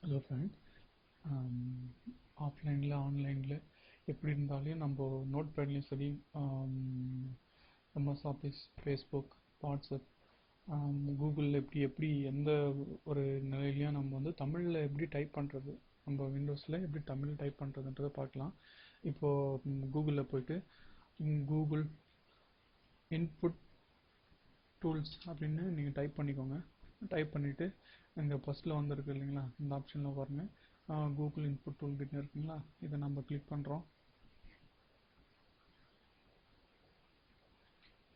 Hello friends, ஆஃப்லைனில் ஆன்லைனில் எப்படி இருந்தாலும் நம்ம நோட் பேட்லேயும் சரி, எம்எஸ் ஆஃபீஸ், ஃபேஸ்புக், வாட்ஸ்அப், கூகுளில் எப்படி எந்த ஒரு நிலையிலையும் நம்ம வந்து தமிழில் எப்படி டைப் பண்ணுறது, நம்ம விண்டோஸில் எப்படி தமிழ் டைப் பண்ணுறதுன்றதை பார்க்கலாம். இப்போது கூகுளில் போய்ட்டு கூகுள் இன்புட் டூல்ஸ் அப்படின்னு நீங்கள் டைப் பண்ணிக்கோங்க. டைப் பண்ணிவிட்டு இங்கே ஃபஸ்ட்டில் வந்துருக்கு இல்லைங்களா, இந்த ஆப்ஷனில் பாருங்கள், கூகுள் இன்புட் டூல் கிட்ட இருக்குங்களா, இதை நம்ம கிளிக் பண்ணுறோம்.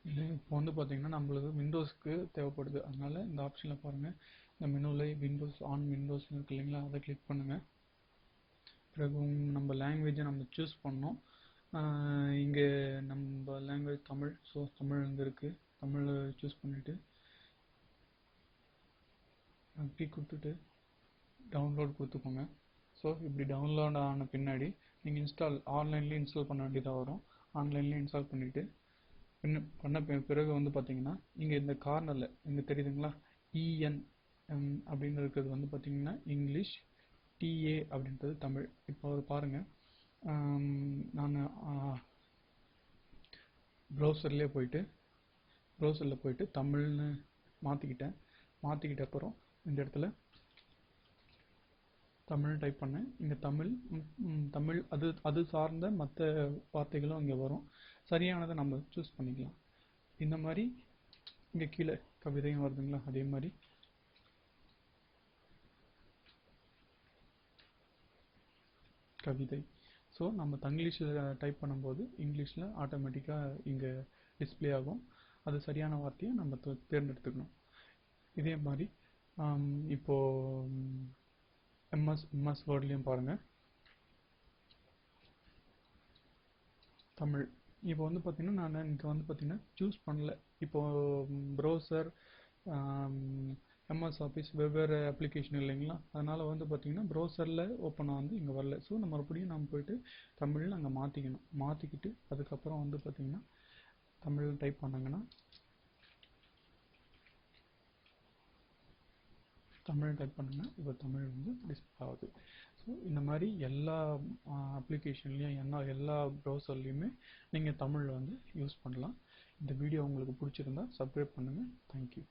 இது இப்போ வந்து பார்த்திங்கன்னா நம்மளுக்கு விண்டோஸ்க்கு தேவைப்படுது, அதனால் இந்த ஆப்ஷனில் பாருங்கள், இந்த மெனுவில் விண்டோஸ் ஆன் விண்டோஸ் இருக்கு இல்லைங்களா, அதை கிளிக் பண்ணுங்கள். பிறகு நம்ம லாங்குவேஜை நம்ம சூஸ் பண்ணோம். இங்கே நம்ம லாங்குவேஜ் தமிழ், ஸோ தமிழ் இங்கே இருக்குது, தமிழ் சூஸ் பண்ணிவிட்டு கிளிக் கொடுத்துட்டு டவுன்லோட் கொடுத்துக்கோங்க. ஸோ இப்படி டவுன்லோட் ஆன பின்னாடி நீங்கள் ஆன்லைன்லேயே இன்ஸ்டால் பண்ண வேண்டியதாக வரும். ஆன்லைன்லேயே இன்ஸ்டால் பண்ணிவிட்டு பண்ண பிறகு வந்து பார்த்தீங்கன்னா இங்கே இந்த கார்னரில் இங்கே தெரியுதுங்களா, இஎன் அப்படின்னு இருக்கிறது வந்து பார்த்தீங்கன்னா இங்கிலீஷ், டிஏ அப்படின்றது தமிழ். இப்போ பாருங்கள், நான் ப்ரௌசரில் போயிட்டு தமிழ்னு மாற்றிக்கிட்ட அப்புறம் இந்த இடத்துல தமிழ் டைப் பண்ணேன். இங்கே தமிழ் அது சார்ந்த மற்ற வார்த்தைகளும் இங்கே வரும். சரியானதை நம்ம சூஸ் பண்ணிக்கலாம். இந்த மாதிரி இங்கே கீழே கவிதையும் வருதுங்களா, அதே மாதிரி கவிதை. ஸோ நம்ம தங்கிலீஷில் டைப் பண்ணும்போது இங்கிலீஷில் ஆட்டோமேட்டிக்காக இங்கே டிஸ்பிளே ஆகும். அது சரியான வார்த்தையை நம்ம தேர்ந்தெடுத்துக்கணும். இதே மாதிரி இப்போது எம்எஸ் வேர்ட்லேயும் பாருங்கள், தமிழ். இப்போ வந்து பார்த்திங்கன்னா நான் இங்கே வந்து பார்த்திங்கன்னா சூஸ் பண்ணல. இப்போது ப்ரௌசர், எம்எஸ் ஆஃபீஸ் வெவ்வேறு அப்ளிகேஷன் இல்லைங்களா, அதனால் வந்து பார்த்திங்கன்னா ப்ரௌசரில் ஓப்பனாக வந்து இங்கே வரல. ஸோ நம்ம மறுபடியும் நம்ம போய்ட்டு தமிழில் அங்கே மாற்றிக்கிட்டு அதுக்கப்புறம் வந்து பார்த்திங்கன்னா தமிழ் டைப் பண்ணாங்கன்னா இப்போ தமிழ் வந்து டிஸ்பிளே ஆகுது. ஸோ இந்த மாதிரி எல்லா அப்ளிகேஷன்லேயும் எல்லா ப்ரௌசர்லேயுமே நீங்கள் தமிழ் வந்து யூஸ் பண்ணலாம். இந்த வீடியோ உங்களுக்கு பிடிச்சிருந்தா சப்ஸ்கிரைப் பண்ணுங்கள். தேங்க்யூ.